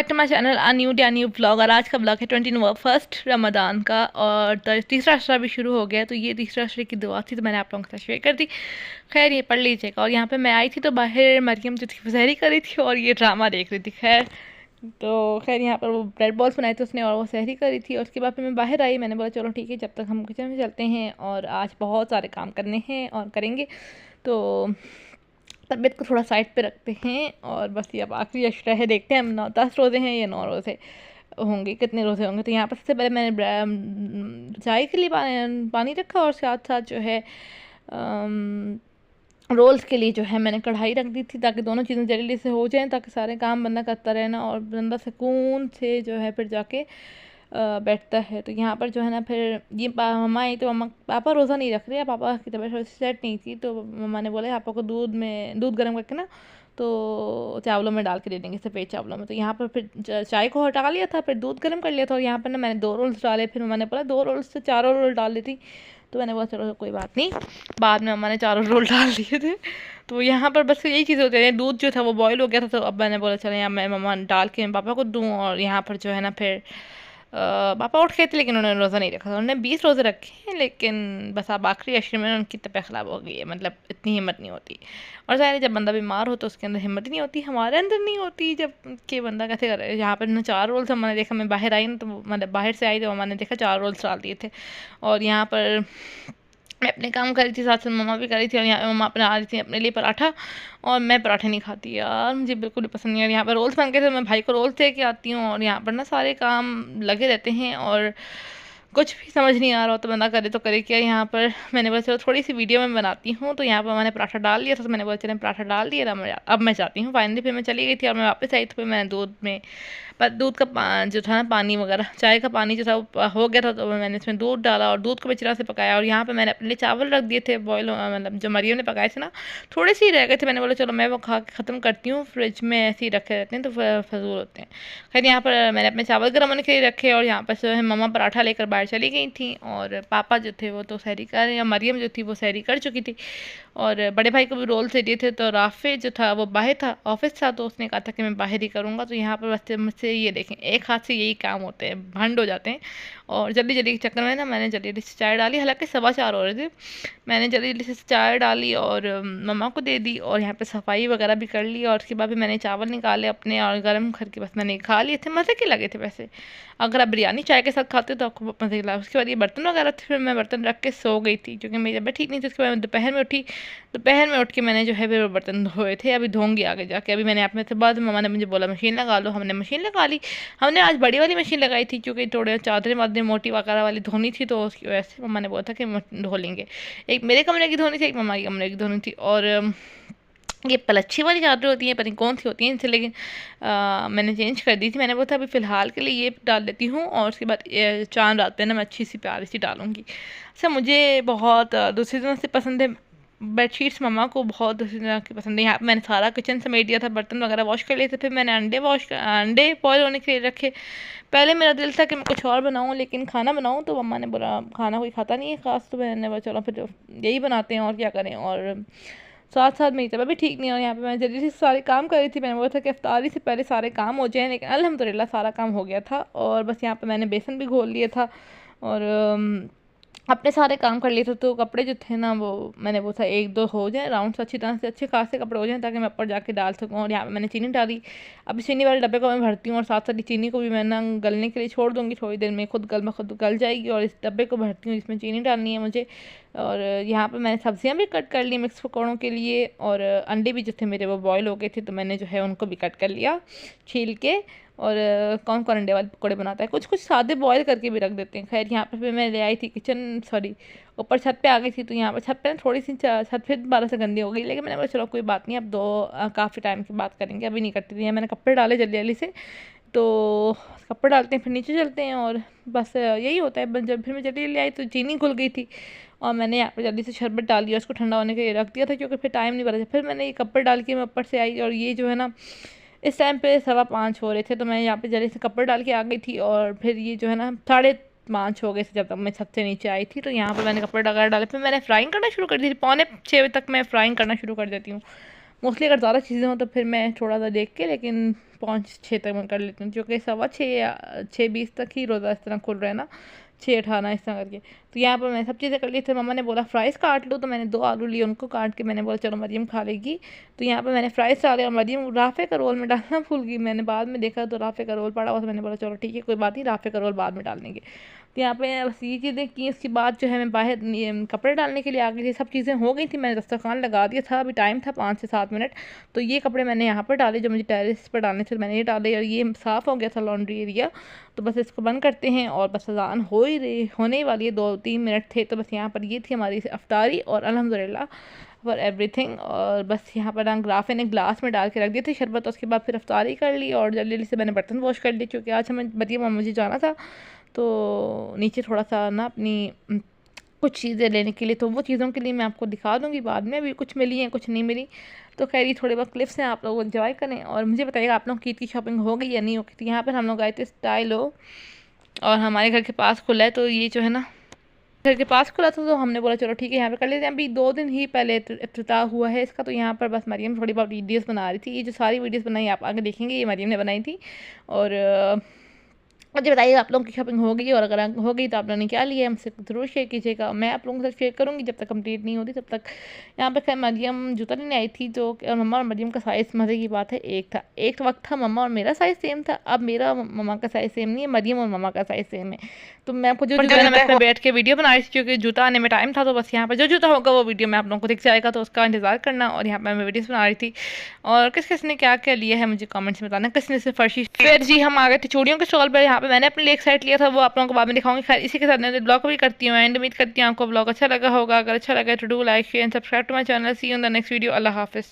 Back to my channel a new vlog. और आज का व्लॉग है 21 रमदान का और तीसरा अशरा भी शुरू हो गया। तो ये तीसरा अशरे की दुआ थी तो मैंने आप लोगों के साथ शेयर कर दी। खैर ये पढ़ लीजिएगा। और यहाँ पे मैं आई थी तो बाहर मरियम जो थी वो सहरी कर रही थी और ये ड्रामा देख रही थी। खैर तो यहाँ पर वो ब्रेड बॉल्स बनाए थे उसने और वो सहरी कर रही थी। और उसके बाद फिर मैं बाहर आई, मैंने बोला चलो ठीक है जब तक हम किचन में चलते हैं और आज बहुत सारे काम करने हैं और करेंगे तो तबीयत को थोड़ा साइड पे रखते हैं। और बस ये अब आखिरी अशरा है, देखते हैं हम 10 रोज़े हैं या 9 रोज़े होंगे, कितने रोज़े होंगे। तो यहाँ पर सबसे पहले मैंने चाय के लिए पानी रखा और साथ साथ जो है रोल्स के लिए जो है मैंने कढ़ाई रख दी थी ताकि दोनों चीज़ें जल्दी से हो जाएं, ताकि सारे काम बंदा करता रहना और बंदा सुकून से जो है फिर जाके बैठता है। तो यहाँ पर जो है ना फिर ये मम्मा आई तो मम्मा पापा रोज़ा नहीं रख रहे हैं, पापा की तबीयत थोड़ी सेट नहीं थी तो मम्मा ने बोला पापा को दूध गर्म करके ना तो चावलों में डाल के दे देंगे, सफ़ेद चावलों में। तो यहाँ पर फिर चाय को हटा लिया था, फिर दूध गर्म कर लिया था और यहाँ पर ना मैंने 2 रोल्स डाले। फिर मम्मा ने बोला 2 रोल्स से 4 रोल डाल देती, तो मैंने बोला चलो कोई बात नहीं। बाद में मम्मा ने 4 रोल डाल दिए थे। तो यहाँ पर बस यही चीज़ होती है, दूध जो था वो बॉयल हो गया था तो अब मैंने बोला चलो यहाँ मैं मम्मा डाल के पापा को दूँ। और यहाँ पर जो है ना फिर पापा उठ गए थे लेकिन उन्होंने रोज़ा नहीं रखा था, उन्होंने 20 रोज़े रखे हैं लेकिन बस अब आखिरी अशरे में उनकी तबीयत ख़राब हो गई है, मतलब इतनी हिम्मत नहीं होती। और ज़ाहिर है जब बंदा बीमार हो तो उसके अंदर हिम्मत ही नहीं होती, हमारे अंदर नहीं होती जब कि बंदा कैसे करे। यहाँ पर ना 4 रोल्स मैंने देखा, मैं बाहर आई ना तो मतलब बाहर से आई तो मैंने देखा 4 रोल्स डाल दिए थे। और यहाँ पर मैं अपने काम कर रही थी, साथ साथ मम्मा भी कर रही थी। और यहाँ मम्मा बना रही थी अपने लिए पराठा और मैं पराठे नहीं खाती यार, मुझे बिल्कुल भी पसंद नहीं है। यहाँ पर रोल्स बन गए थे, मैं भाई को रोल्स दे के आती हूँ और यहाँ पर ना सारे काम लगे रहते हैं और कुछ भी समझ नहीं आ रहा हो तो बंदा करे तो करे क्या। यहाँ पर मैंने बोला चलो थोड़ी सी वीडियो में बनाती हूँ। तो यहाँ पर मैंने पराठा डाल दिया था तो मैंने बोला चले पराठा डाल दिया, अब मैं जाती हूँ। फाइनली फिर मैं चली गई थी और मैं वापस आई तो फिर मैंने दूध का जो था ना पानी वगैरह चाय का पानी जो था वो हो गया था तो मैंने इसमें दूध डाला और दूध को अच्छी तरह से पकाया। और यहाँ पे मैंने अपने लिए चावल रख दिए थे बॉयल, मतलब जो मरियम ने पकाए थे ना थोड़े से ही रह गए थे, मैंने बोला चलो मैं वो खा के ख़त्म करती हूँ, फ्रिज में ऐसे ही रखे रहते हैं तो फजूल होते हैं। खैर यहाँ पर मैंने अपने चावल गर्म होने के लिए रखे और यहाँ पर जो है मम्मा पराठा लेकर बाहर चली गई थी और पापा जो थे वो तो सहरी कर, या मरियम जो थी वो सहरी कर चुकी थी। और बड़े भाई को भी रोल से दिए थे तो राफे जो था वो बाहर था, ऑफिस था, तो उसने कहा था कि मैं बाहर ही करूँगा। तो यहाँ पर बस मुझसे ये देखें एक हाथ से यही काम होते हैं, भंड हो जाते हैं। और जल्दी जल्दी के चक्कर में ना मैंने जल्दी जल्दी से चाय डाली, हालांकि 4:15 हो रहे थे, मैंने जल्दी जल्दी से चाय डाली और मम्मा को दे दी और यहाँ पे सफाई वगैरह भी कर ली। और उसके बाद भी मैंने चावल निकाले अपने और गर्म करके बस मैंने खा लिए थे, मज़े के लगे थे। वैसे अगर आप बिरयानी चाय के साथ खाते हो तो आपको मज़े के लगा। उसके बाद ये बर्तन वगैरह थे, फिर मैं बर्तन रख के सो गई थी क्योंकि मेरी तबीयत ठीक नहीं थी। उसके बाद दोपहर में उठी, दोपहर में उठ के मैंने जो है फिर बर्तन धोए थे, अभी धोंगी आगे जाके। अभी मैंने आप में से बाद मम्मा ने मुझे बोला मशीन लगा लो, हमने मशीन लगा ली। हमने आज बड़ी वाली मशीन लगाई थी क्योंकि थोड़े चादरें वादरें मोटी वगैरह वाली धोनी थी तो उसकी वजह से मम्मा ने बोला था कि धो लेंगे। एक मेरे कमरे की धोनी थी, एक मम्मा के कमरे की धोनी थी। और ये पलच्छी वाली चादरें होती हैं, पता नहीं कौन सी होती हैं इनसे, लेकिन मैंने चेंज कर दी थी। मैंने बोला था अभी फ़िलहाल के लिए ये डाल देती हूँ और उसके बाद चांद रात पे ना मैं अच्छी सी प्यारी सी डालूँगी। अच्छा मुझे बहुत दूसरी तरह से पसंद है बेडशीट्स, मम्मा को बहुत दूसरी तरह की पसंद है। यहाँ पे मैंने सारा किचन समेट दिया था, बर्तन वगैरह वॉश कर लिए थे। फिर मैंने अंडे बॉयल होने के लिए रखे। पहले मेरा दिल था कि मैं कुछ और बनाऊँ लेकिन खाना बनाऊँ तो मम्मा ने बोला खाना कोई खाता नहीं है ख़ास, तो मैंने बोला चलो फिर यही बनाते हैं और क्या करें। और साथ साथ मेरी तबीयत भी ठीक नहीं है और यहाँ पे मैं जल्दी से सारे काम कर रही थी। मैंने बोला था कि इफ्तारी से पहले सारे काम हो जाएं, लेकिन अल्हम्दुलिल्लाह सारा काम हो गया था। और बस यहाँ पे मैंने बेसन भी घोल लिया था और अपने सारे काम कर लिए थे। तो कपड़े जो थे ना वो मैंने वो था 1-2 हो जाए राउंड से, अच्छी तरह से अच्छे खासे कपड़े हो जाएं ताकि मैं ऊपर जाके डाल सकूँ। और यहाँ पे मैंने चीनी डाली, अभी चीनी वाले डब्बे को मैं भरती हूँ और साथ साथ चीनी को भी मैं ना गलने के लिए छोड़ दूँगी, थोड़ी देर में खुद गल जाएगी। और इस डब्बे को भरती हूँ, इसमें चीनी डालनी है मुझे। और यहाँ पर मैंने सब्जियाँ भी कट कर ली मिक्स पकौड़ों के लिए और अंडे भी जो थे मेरे वो बॉयल हो गए थे तो मैंने जो है उनको भी कट कर लिया छील के। और कौन कौन अंडे वाले पकौड़े बनाता है, कुछ कुछ सादे बॉयल करके भी रख देते हैं। खैर यहाँ पे फिर मैं ले आई थी ऊपर छत पे आ गई थी। तो यहाँ पर छत पे थोड़ी सी छत फिर दोबारा से गंदी हो गई, लेकिन मैंने बोला चलो कोई बात नहीं, अब काफ़ी टाइम की बात करेंगे, अभी नहीं करती थी। मैंने कपड़े डाले जल्दी जल्दी से, तो कपड़े डालते हैं फिर नीचे चलते हैं और बस यही होता है। जब फिर मैं जल्दी जल्दी आई तो चीनी घुल गई थी और मैंने यहाँ पर जल्दी से शरबत डाल दिया, उसको ठंडा होने के लिए रख दिया था क्योंकि फिर टाइम नहीं बचा। फिर मैंने ये कपड़े डाल के मैं ऊपर से आई और ये जो है ना इस टाइम पे 5:15 हो रहे थे तो मैं यहाँ पे जल्दी से कपड़े डाल के आ गई थी। और फिर ये जो है ना 5:30 हो गए थे जब तक मैं छत से नीचे आई थी। तो यहाँ पे मैंने कपड़े वगैरह डाले, फिर मैंने फ्राइंग करना शुरू कर दी थी। 5:45 बजे तक मैं फ्राइंग करना शुरू कर देती हूँ, मोस्टली अगर ज़्यादा चीज़ें हों तो फिर मैं थोड़ा सा देख के, लेकिन 5-6 तक मैं कर लेती हूँ, जो कि 6:15 या 6:20 तक ही रोज़ा इस तरह खुल रहा है ना, 6:18 इस तरह करके। तो यहाँ पर मैंने सब चीज़ें कर ली थी। मम्मा ने बोला फ्राइज़ काट लो, तो मैंने 2 आलू लिए, उनको काट के मैंने बोला चलो मरियम खा लेगी। तो यहाँ पर मैंने फ्राइज़ डाले और मरियम राफ़े का रोल में डालना भूल गई। मैंने बाद में देखा तो राफ़े का रोल पड़ा हुआ, तो मैंने बोला चलो ठीक है कोई बात नहीं, राफ़े का रोल बाद में डाल देंगे। तो यहाँ पे बस ये चीज़ें की। उसके बाद जो है मैं बाहर कपड़े डालने के लिए आ गई थी। सब चीज़ें हो गई थी, मैंने दस्तरखान लगा दिया था, अभी टाइम था 5 से 7 मिनट। तो ये कपड़े मैंने यहाँ पर डाले जो मुझे टेरेस पर डालने थे, मैंने ये डाले और ये साफ़ हो गया था लॉन्ड्री एरिया। तो बस इसको बंद करते हैं और बस अज़ान हो ही रही, होने ही वाली है, 2-3 मिनट थे। तो बस यहाँ पर ये थी हमारी अफ्तारी और अल्हम्दुलिल्लाह फॉर एवरीथिंग। और बस यहाँ पर रंग राफ़े ने ग्लास में डाल के रख दिए थे शरबत। उसके बाद फिर अफ्तारी कर ली और जल्दी जल्दी से मैंने बर्तन वॉश कर लिए, क्योंकि आज हमें मरियम और मुझे जाना था तो नीचे थोड़ा सा ना अपनी कुछ चीज़ें लेने के लिए। तो वो चीज़ों के लिए मैं आपको दिखा दूँगी बाद में, अभी कुछ मिली हैं कुछ नहीं मिली। तो खैर ये थोड़े बहुत क्लिप्स हैं, आप लोग एंजॉय करें और मुझे बताइएगा आप लोग की ईद की शॉपिंग हो गई या नहीं हो गई। तो यहाँ पर हम लोग आए थे स्टाइलो और हमारे घर के पास खुला है, तो ये जो है ना घर के पास खुला था, तो हमने बोला चलो ठीक है यहाँ पे कर लेते हैं। अभी 2 दिन ही पहले इफ्तिताह हुआ है इसका। तो यहाँ पर बस मरियम थोड़ी बहुत वीडियोस बना रही थी। ये जो सारी वीडियोस बनाई आप आगे देखेंगे, ये मरियम ने बनाई थी। और मुझे बताइए आप लोगों की शॉपिंग हो गई, और अगर हो गई तो आप लोगों ने क्या लिया है हमसे ज़रूर शेयर कीजिएगा। मैं आप लोगों के साथ शेयर करूँगी जब तक कंप्लीट नहीं होती तब तक। यहाँ पे खैर मरियम जूता लेने आई थी, जो और मम्मा और मरियम का साइज़ मज़े की बात है एक था। एक वक्त था मम्मा और मेरा साइज़ सेम था, अब मेरा मम्मा का साइज़ सेम नहीं है, मरियम और मम्मा का साइज़ सेम है। तो मैं आपको जो जूता है ना, मैं बैठ के वीडियो बना रही थी क्योंकि जूता आने में टाइम था। तो बस यहाँ पर जो जूता होगा वो वीडियो में आप लोगों को दिख जाएगा, तो उसका इंतज़ार करना। और यहाँ पर मैं वीडियोस बना रही थी और किस किस ने क्या क्या लिया है मुझे कमेंट्स में बताना। किसने से फर्शी। फिर जी हम आ गए थे चूड़ियों के स्टॉल पर। यहाँ पे मैंने अपने लिए एक साइड लिया था, वो आप लोगों को बाद में दिखाऊंगी। खैर इसी के साथ मैं ब्लॉग भी करती हूँ एंड उम्मीद करती हूँ आपको ब्लॉग अच्छा लगा होगा। अगर अच्छा लगा तो do like share and subscribe to my channel. See you in the next video. अल्लाह हाफिज़।